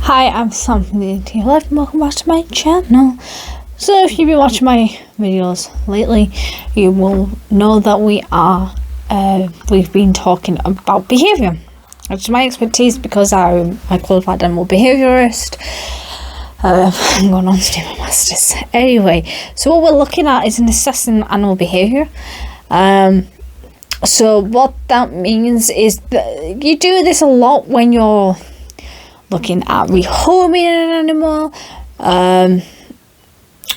Hi, I'm Sam from the Untitled Life and welcome back to my channel. So if you've been watching my videos lately, you will know that we've been talking about behaviour, which is my expertise because I'm a qualified animal behaviourist. I'm going on to do my masters. Anyway, so what we're looking at is an assessing animal behaviour. So what that means is that you do this a lot when you're looking at rehoming an animal,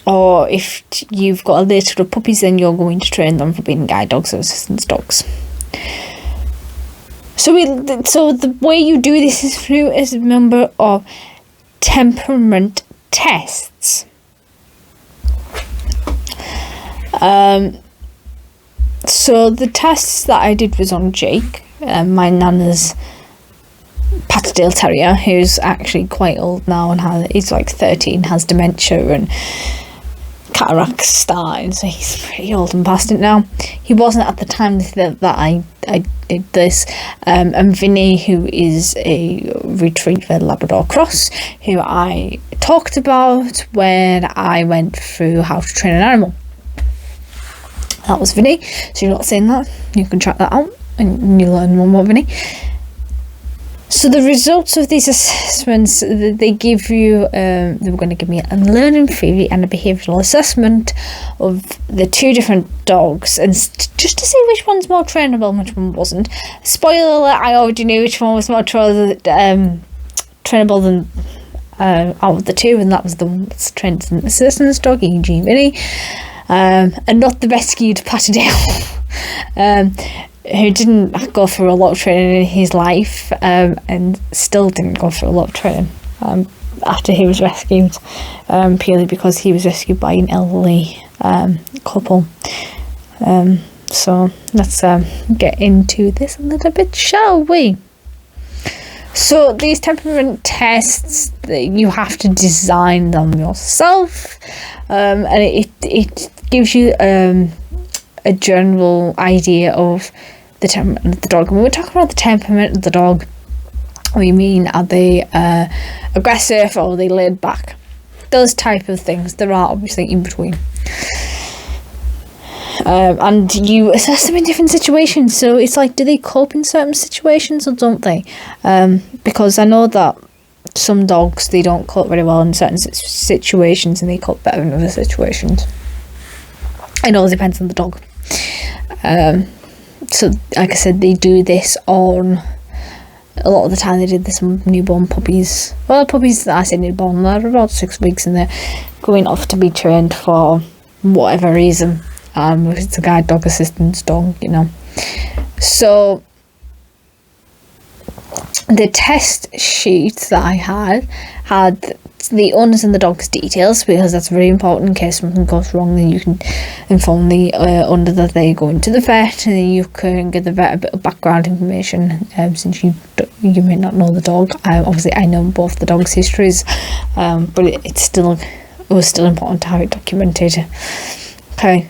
or if you've got a litter of puppies, then you're going to train them for being guide dogs or assistance dogs. So the way you do this is through a number of temperament tests. So the tests that I did was on Jake, my nana's Patterdale Terrier, who's actually quite old now and he's like 13, has dementia and cataracts starting, so he's pretty old and past it now. He wasn't at the time that I did this. And Vinny, who is a retriever Labrador cross, who I talked about when I went through how to train an animal. That was Vinny. So you're not saying that, you can track that out and you learn more about Vinny. So the results of these assessments, they give you, they were going to give me a learning theory and a behavioural assessment of the two different dogs, and just to see which one's more trainable and which one wasn't. Spoiler alert, I already knew which one was more trainable than out of the two, and that was the one that's trained as an assistance dog, e.g. Vinny, and not the rescued Patterdale. Who didn't go through a lot of training in his life, and still didn't go through a lot of training after he was rescued, purely because he was rescued by an elderly couple. So let's get into this a little bit, shall we? So these temperament tests, you have to design them yourself, and it gives you a general idea of the temperament of the dog. When we're talking about the temperament of the dog, we mean, are they aggressive or are they laid back? Those type of things. There are obviously in between. And you assess them in different situations. So it's like, do they cope in certain situations or don't they? Because I know that some dogs, they don't cope very well in certain situations and they cope better in other situations. It all depends on the dog. So like I said, they do this on, a lot of the time they did this on newborn puppies. Well, puppies that I say newborn, they're about 6 weeks and they're going off to be trained for whatever reason. If it's a guide dog, assistance dog, you know. So the test sheet that I had the owners and the dog's details, because that's very important in case something goes wrong. Then you can inform the owner that they're going to the vet, and then you can give the vet a bit of background information, since you may not know the dog. Obviously I know both the dogs' histories, but it was still important to have it documented. Okay.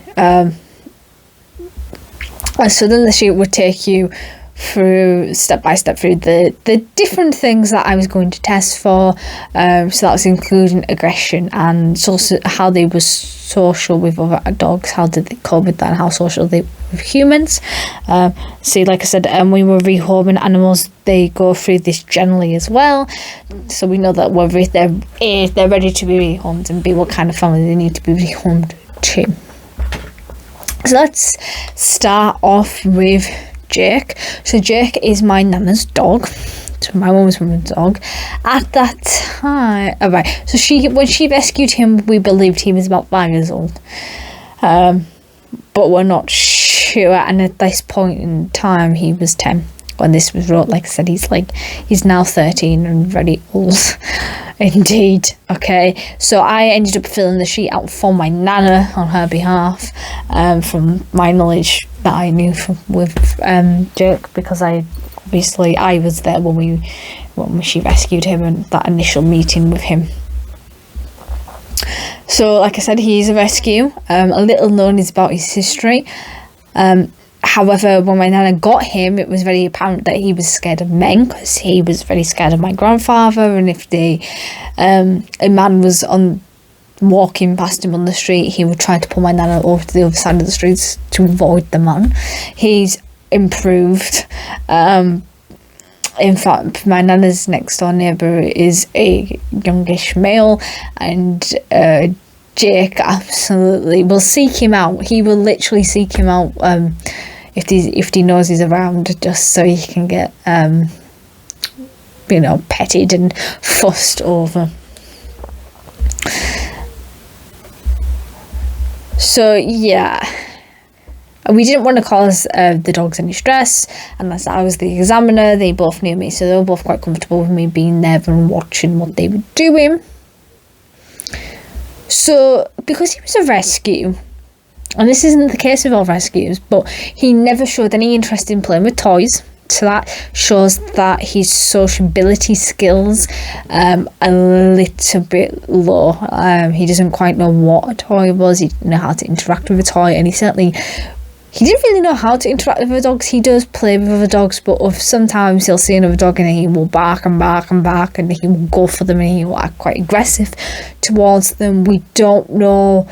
So then the sheet would take you through step by step through the different things that I was going to test for. So that was including aggression and how they were social with other dogs, how did they cope with that, and how social they were with humans. See, like I said, when we were rehoming animals, they go through this generally as well, so we know that whether they're ready to be rehomed, and B, what kind of family they need to be rehomed to. So let's start off with Jake. So Jake is my nana's dog. So my mum's dog. At that time, so when she rescued him, we believed he was about 5 years old, but we're not sure. And at this point in time, he was 10 when this was wrote. Like I said, he's now 13 and very old indeed. Okay, so I ended up filling the sheet out for my nana on her behalf, from my knowledge that I knew with Jake, because I was there when she rescued him and that initial meeting with him. So like I said, he's a rescue. A little known is about his history. However, when my nana got him, it was very apparent that he was scared of men, because he was very scared of my grandfather, and if a man was walking past him on the street, he would try to pull my nana over to the other side of the streets to avoid the man. He's improved. In fact, my nana's next door neighbour is a youngish male, and Jake absolutely will seek him out. He will literally seek him out if he knows he's around, just so he can get petted and fussed over. So yeah, we didn't want to cause the dogs any stress, unless I was the examiner. They both knew me, so they were both quite comfortable with me being there and watching what they were doing. So because he was a rescue, and this isn't the case with all rescues, but he never showed any interest in playing with toys. So that shows that his sociability skills a little bit low. He doesn't quite know what a toy was. He didn't know how to interact with a toy, and he didn't really know how to interact with other dogs. He does play with other dogs, but sometimes he'll see another dog and he will bark and bark and bark, and he will go for them, and he will act quite aggressive towards them. We don't know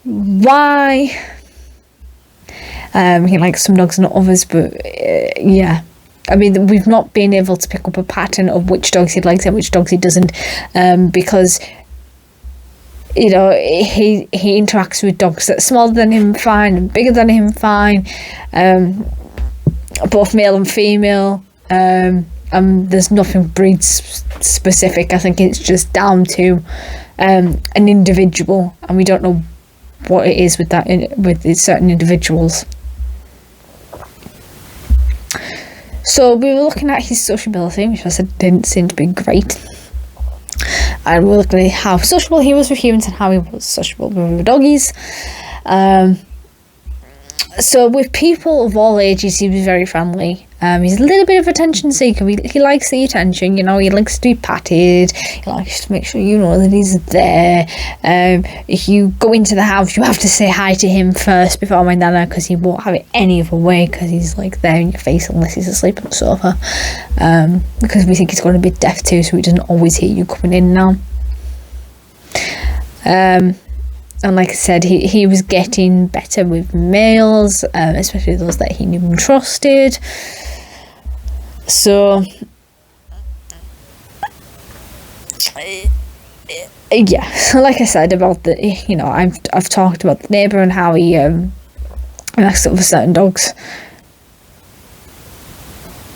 why. He likes some dogs, not others, but yeah. I mean, we've not been able to pick up a pattern of which dogs he likes and which dogs he doesn't, because he interacts with dogs that are smaller than him fine and bigger than him fine, both male and female, and there's nothing breed specific. I think it's just down to an individual, and we don't know what it is with certain individuals. So we were looking at his sociability, which I said didn't seem to be great. And we were looking at how sociable he was with humans and how he was sociable with doggies. So with people of all ages, he was very friendly. He's a little bit of attention seeker. He likes the attention, he likes to be patted. He likes to make sure you know that he's there. If you go into the house, you have to say hi to him first before my nana, because he won't have it any other way, because he's like there in your face unless he's asleep on the sofa. Because we think he's got a bit deaf too, so he doesn't always hear you coming in now. And like I said, he was getting better with males, especially those that he knew and trusted. So yeah, so like I said about I've talked about the neighbour and how he acts up with certain dogs.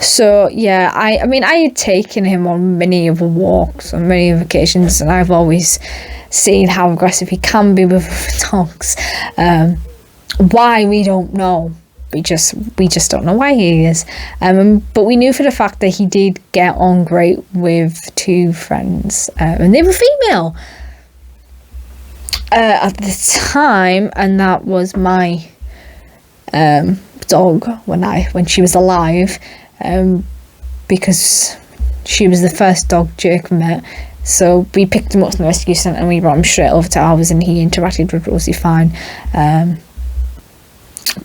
So yeah, I mean I had taken him on many other walks on many other occasions, and I've always seen how aggressive he can be with dogs. Why, we don't know. We just don't know why he is. But we knew for the fact that he did get on great with two friends, and they were female at the time, and that was my dog when she was alive, because she was the first dog Jake met. So we picked him up from the rescue centre and we brought him straight over to ours, and he interacted with Rosie fine.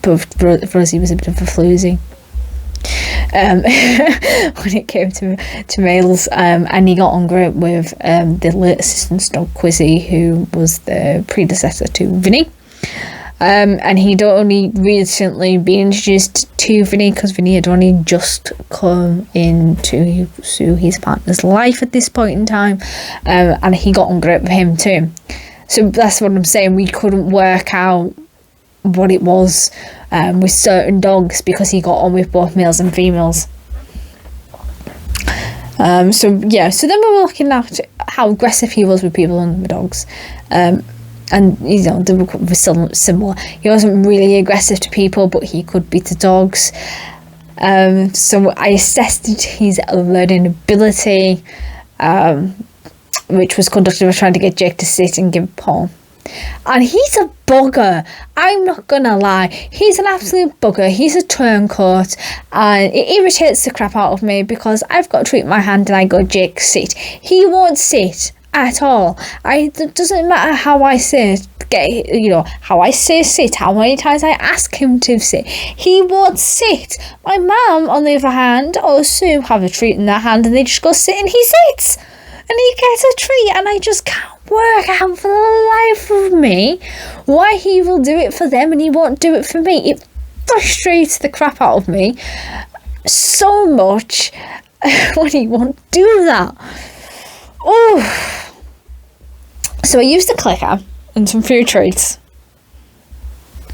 But Rosie was a bit of a floozy when it came to males, and he got on great with the late assistant's dog Quizzy, who was the predecessor to Vinny. And he'd only recently been introduced to Vinny, because Vinny had only just come into his partner's life at this point in time, and he got on great with him too. So that's what I'm saying, we couldn't work out what it was with certain dogs, because he got on with both males and females. So then we were looking at how aggressive he was with people and the dogs. And they were similar. He wasn't really aggressive to people, but he could be to dogs. So I assessed his learning ability, which was conducted by trying to get Jake to sit and give a paw. And he's a bugger. I'm not gonna lie. He's an absolute bugger. He's a turncoat, and it irritates the crap out of me, because I've got to treat my hand and I go, Jake, sit. He won't sit. at all. It doesn't matter how I say how I say sit, how many times I ask him to sit, he won't sit. My mum, on the other hand, or Sue, have a treat in their hand and they just go sit and he sits and he gets a treat, and I just can't work out for the life of me why he will do it for them and he won't do it for me. It frustrates the crap out of me so much when he won't do that. Oh, so I used a clicker and some food treats.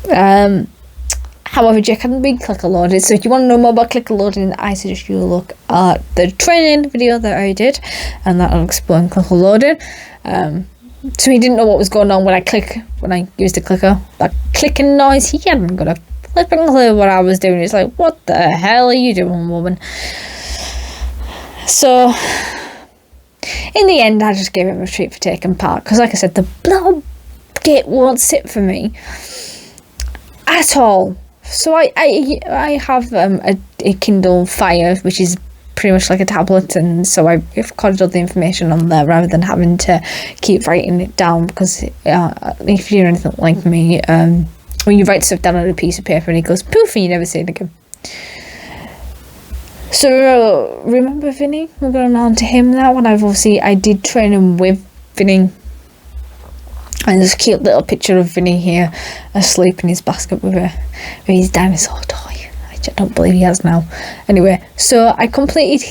However, Jake hadn't been clicker loaded, so if you want to know more about clicker loading, I suggest you look at the training video that I did, and that'll explain clicker loading. So he didn't know what was going on when I used the clicker. That clicking noise, he hadn't got a flipping clue what I was doing. It's like, what the hell are you doing, woman? So in the end, I just gave him a treat for taking part, because like I said, the little git won't sit for me at all. So I have a Kindle Fire, which is pretty much like a tablet, and so I've recorded all the information on there rather than having to keep writing it down, because if you're anything like me, when you write stuff down on a piece of paper and it goes poof and you never see it again. So remember Vinny? We're going on to him now, and I did train him with Vinny. And there's a cute little picture of Vinny here asleep in his basket with his dinosaur toy. I don't believe he has now. Anyway, so I completed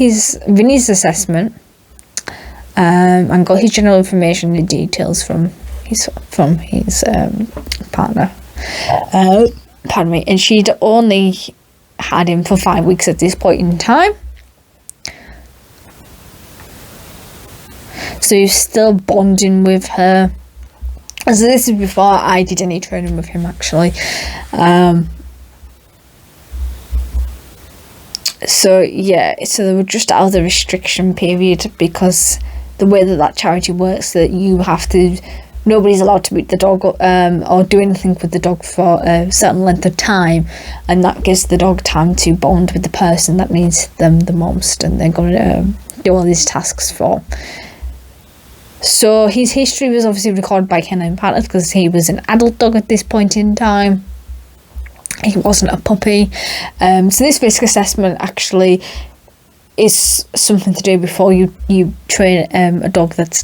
Vinny's assessment and got his general information and details from his partner. Pardon me. And she'd only had him for 5 weeks at this point in time. So he's still bonding with her. So this is before I did any training with him, actually. So they were just out of the restriction period, because the way that charity works, that nobody's allowed to beat the dog or do anything with the dog for a certain length of time, and that gives the dog time to bond with the person that needs them the most, and they're going to do all these tasks for. So his history was obviously recorded by Canine Partners, because he was an adult dog at this point in time. He wasn't a puppy. So this risk assessment actually is something to do before you train a dog that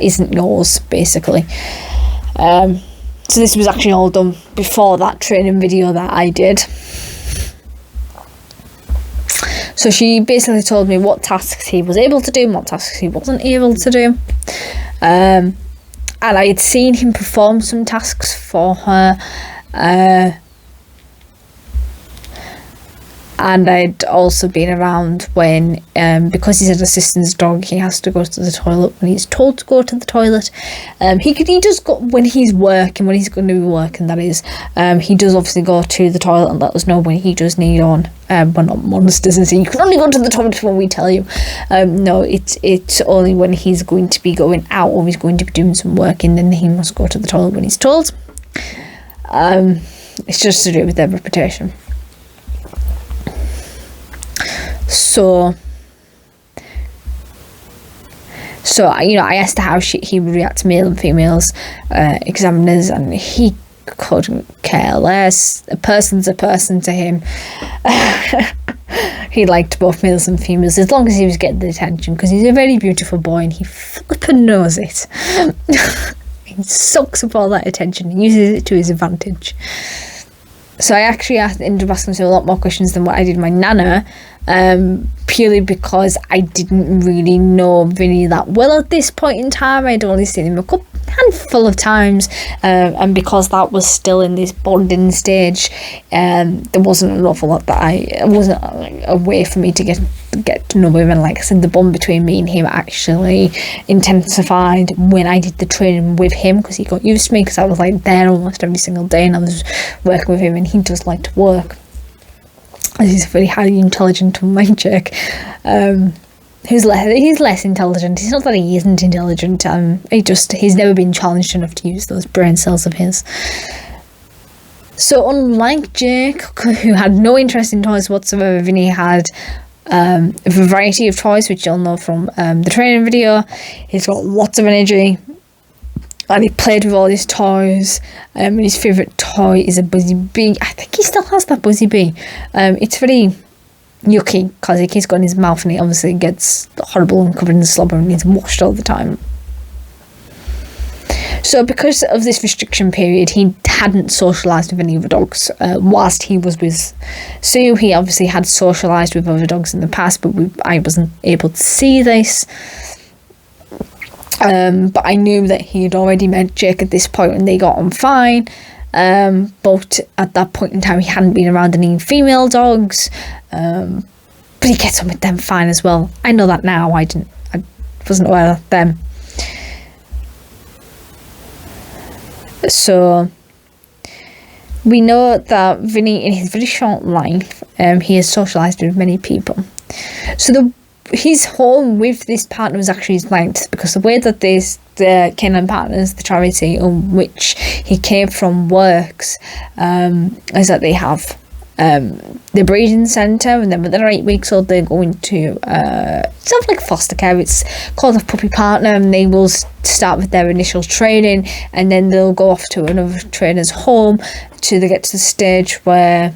isn't yours, basically. So this was actually all done before that training video that I did. So she basically told me what tasks he was able to do and what tasks he wasn't able to do. And I had seen him perform some tasks for her. And I'd also been around when, because he's an assistance dog, he has to go to the toilet when he's told to go to the toilet. He does go when he's working, when he's going to be working, that is. He does obviously go to the toilet and let us know when he does need on. We're not monsters, and so you can only go to the toilet when we tell you. No, it's only when he's going to be going out or he's going to be doing some work, and then he must go to the toilet when he's told. It's just to do with their reputation. So I asked her how he would react to male and females examiners, and he couldn't care less. A person's a person to him. He liked both males and females as long as he was getting the attention, because he's a very beautiful boy and he flippin' knows it. He sucks up all that attention and uses it to his advantage. So I actually ended up asking him a lot more questions than what I did my nana, purely because I didn't really know Vinny that well at this point in time. I'd only seen him a handful of times, and because that was still in this bonding stage, there wasn't an awful lot that it wasn't a way for me to get to know him. And like I said, the bond between me and him actually intensified when I did the training with him, because he got used to me, because I was like there almost every single day and I was working with him, and he does like to work. He's a very highly intelligent mind check. He's less intelligent. It's not that he isn't intelligent. He's never been challenged enough to use those brain cells of his. So unlike Jake, who had no interest in toys whatsoever, Vinny had a variety of toys, which you'll know from the training video. He's got lots of energy, and he played with all his toys. And his favourite toy is a Buzzy Bee. I think he still has that Buzzy Bee. It's very yucky because he keeps got in his mouth, and he obviously gets horrible and covered in slobber and needs washed all the time. So because of this restriction period, he hadn't socialised with any other dogs whilst he was with Sue. He obviously had socialised with other dogs in the past, but I wasn't able to see this. But I knew that he had already met Jake at this point and they got on fine. But at that point in time, he hadn't been around any female dogs. But he gets on with them fine as well. I know that now. I wasn't aware of them. So we know that Vinny, in his very short life, he has socialised with many people. So his home with this partner was actually his length, because the way that the Canine Partners, the charity on which he came from, works is that they have the breeding centre, and then when they're 8 weeks old, they're going to sort of like foster care. It's called a puppy partner, and they will start with their initial training, and then they'll go off to another trainer's home till they get to the stage where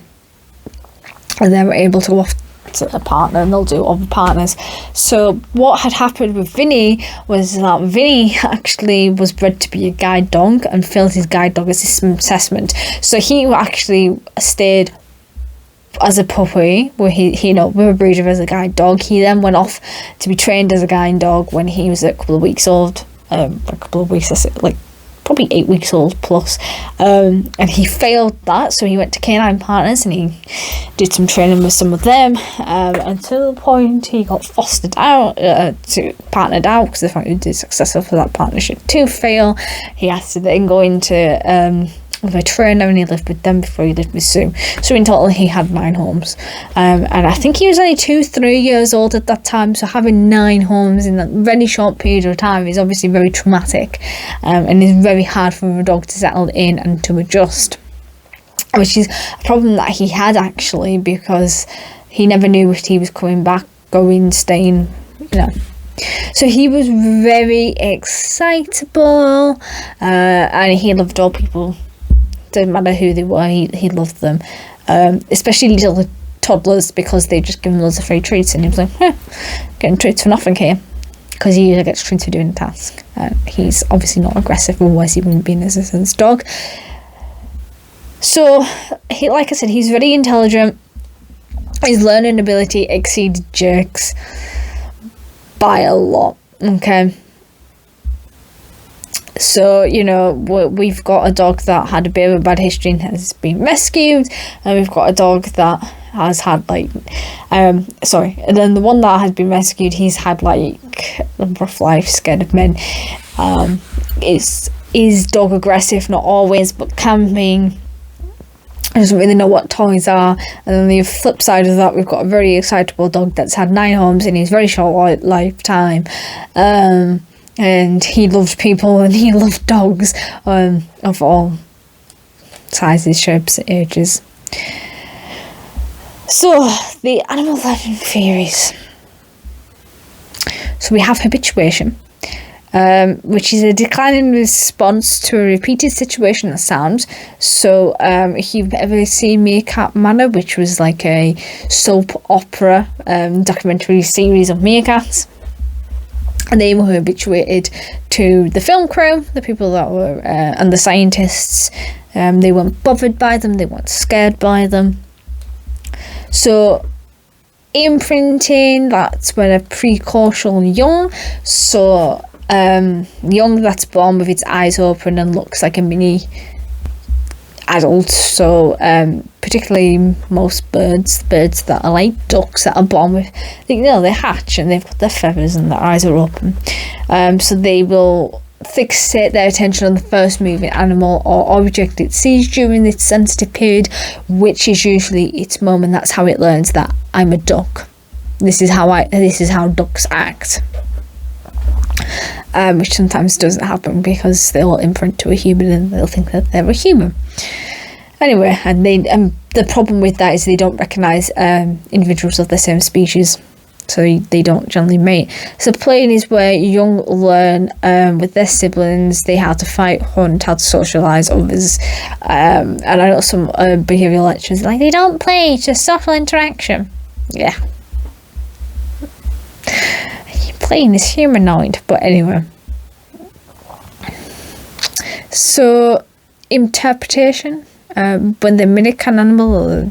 they're able to go off to a partner, and they'll do other partners. So what had happened with Vinny was that Vinny actually was bred to be a guide dog and failed his guide dog assessment. So he actually stayed as a puppy, where we were breeder as a guide dog. He then went off to be trained as a guide dog when he was a couple of weeks old, probably 8 weeks old plus, and he failed that, so he went to Canine Partners and he did some training with some of them, until the point he got fostered out, partnered out, because they found he did successful for that partnership to fail. He had to then go into with a trainer, and he lived with them before he lived with Sue. So in total he had 9 homes, and I think he was only 2-3 years old at that time, so having 9 homes in that very short period of time is obviously very traumatic, and is very hard for a dog to settle in and to adjust, which is a problem that he had actually, because he never knew if he was coming back, going, staying, So he was very excitable, and he loved all people. Didn't matter who they were, he loved them, especially little toddlers, because they just give him loads of free treats, and he was like, getting treats for nothing here, because he usually gets treats for doing the task. He's obviously not aggressive, otherwise he wouldn't be an assistance dog. So he, like I said, he's very intelligent. His learning ability exceeded Jake's by a lot. Okay. So, we've got a dog that had a bit of a bad history and has been rescued, and we've got a dog that has had and then the one that has been rescued, he's had a rough life, scared of men. Is dog aggressive? Not always, but can be. Doesn't really know what toys are. And then the flip side of that, we've got a very excitable dog that's had 9 homes in his very short lifetime. And he loved people, and he loved dogs of all sizes, shapes, ages. So, the animal legend theories. So we have habituation, which is a declining response to a repeated situation or sound. So if you've ever seen Meerkat Manor, which was like a soap opera documentary series of meerkats, and they were habituated to the film crew, the people that were, and the scientists. They weren't bothered by them, they weren't scared by them. So, imprinting, that's when a precocial young, so young that's born with its eyes open and looks like a mini adult. So particularly most birds that are like ducks that are born with, they hatch and they've got their feathers and their eyes are open, so they will fixate their attention on the first moving animal or object it sees during its sensitive period, which is usually its mum, and that's how it learns that I'm a duck. This is how ducks act. Which sometimes doesn't happen because they'll imprint to a human and they'll think that they're a human. Anyway, and the problem with that is they don't recognise individuals of the same species, so they don't generally mate. So playing is where young learn with their siblings, they how to fight, hunt, how to socialise others. And I know some behavioural lecturers like, they don't play, it's just social interaction. Yeah. Playing is humanoid, but anyway. So interpretation, when they mimic an animal, or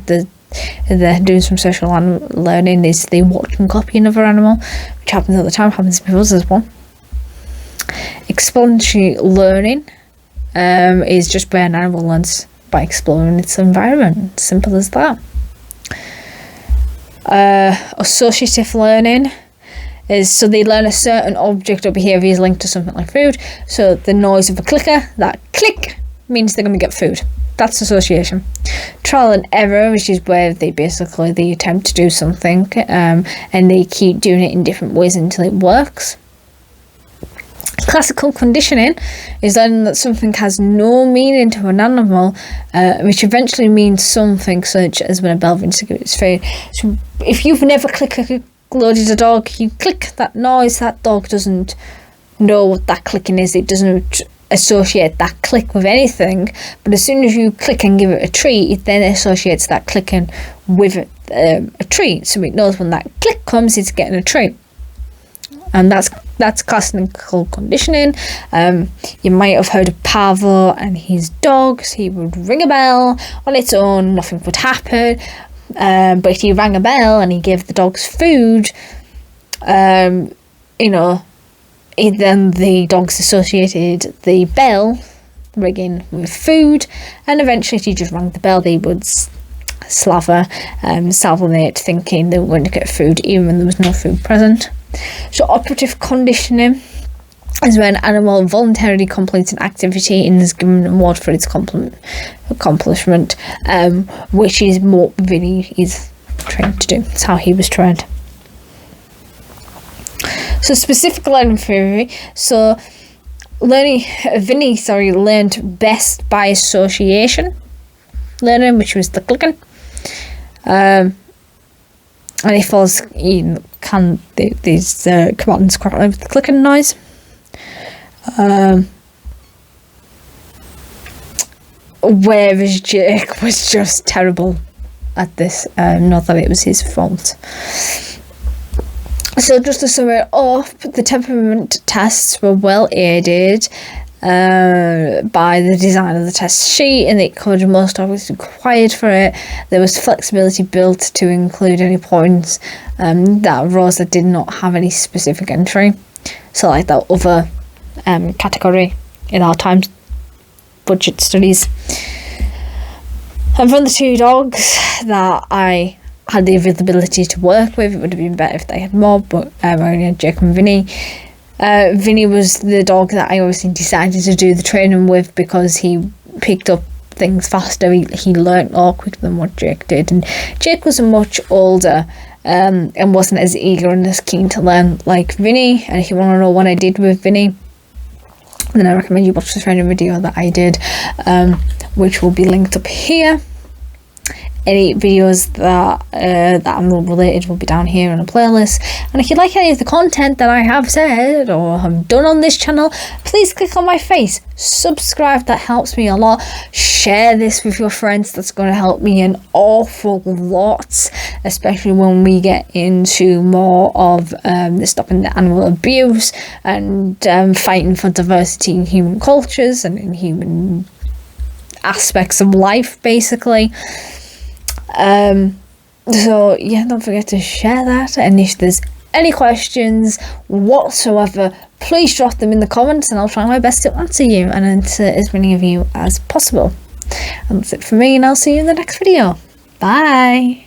they're doing some social learning, is they watch and copy another animal, which happens all the time, happens with us as well. Exploratory learning is just where an animal learns by exploring its environment. Simple as that. Associative learning is, so they learn a certain object or behaviour is linked to something like food. So the noise of a clicker, that click, means they're going to get food. That's association. Trial and error, which is where they attempt to do something and they keep doing it in different ways until it works. Classical conditioning is learning that something has no meaning to an animal, which eventually means something, such as when a bell rings to give its food. So if you've never loaded a dog, you click that noise, that dog doesn't know what that clicking is, it doesn't associate that click with anything, but as soon as you click and give it a treat, it then associates that clicking with a treat, so it knows when that click comes, it's getting a treat. And that's classical conditioning. You might have heard of Pavlov and his dogs. He would ring a bell on its own, nothing would happen, but if he rang a bell and he gave the dogs food, then the dogs associated the bell ringing with food, and eventually if you just rang the bell, they would salivate, thinking they were going to get food even when there was no food present. So operative conditioning is when an animal voluntarily completes an activity and is given an award for its accomplishment, which is what Vinny is trained to do. It's how he was trained. So specific learning theory. So Vinny learned best by association learning, which was the clicking. And he follows these commands correctly with the clicking noise. Whereas Jake was just terrible at this, not that it was his fault. So just to sum it up, the temperament tests were well aided by the design of the test sheet, and it covered most topics required for it. There was flexibility built to include any points that arose that did not have any specific entry. So like that other category in our times budget studies. And from the two dogs that I had the availability to work with, it would have been better if they had more, but I only had Jake and Vinny. Vinny was the dog that I obviously decided to do the training with because he picked up things faster. He learnt more quicker than what Jake did, and Jake was much older and wasn't as eager and as keen to learn like Vinny. And if you want to know what I did with Vinny, then I recommend you watch the training video that I did, which will be linked up here. Any videos that animal related will be down here in a playlist. And if you like any of the content that I have said or have done on this channel, please click on my face, subscribe, that helps me a lot. Share this with your friends, that's going to help me an awful lot, especially when we get into more of the stopping the animal abuse and fighting for diversity in human cultures and in human aspects of life, basically. So yeah, don't forget to share that, and if there's any questions whatsoever, please drop them in the comments and I'll try my best to answer you and answer as many of you as possible. And that's it for me, and I'll see you in the next video. Bye.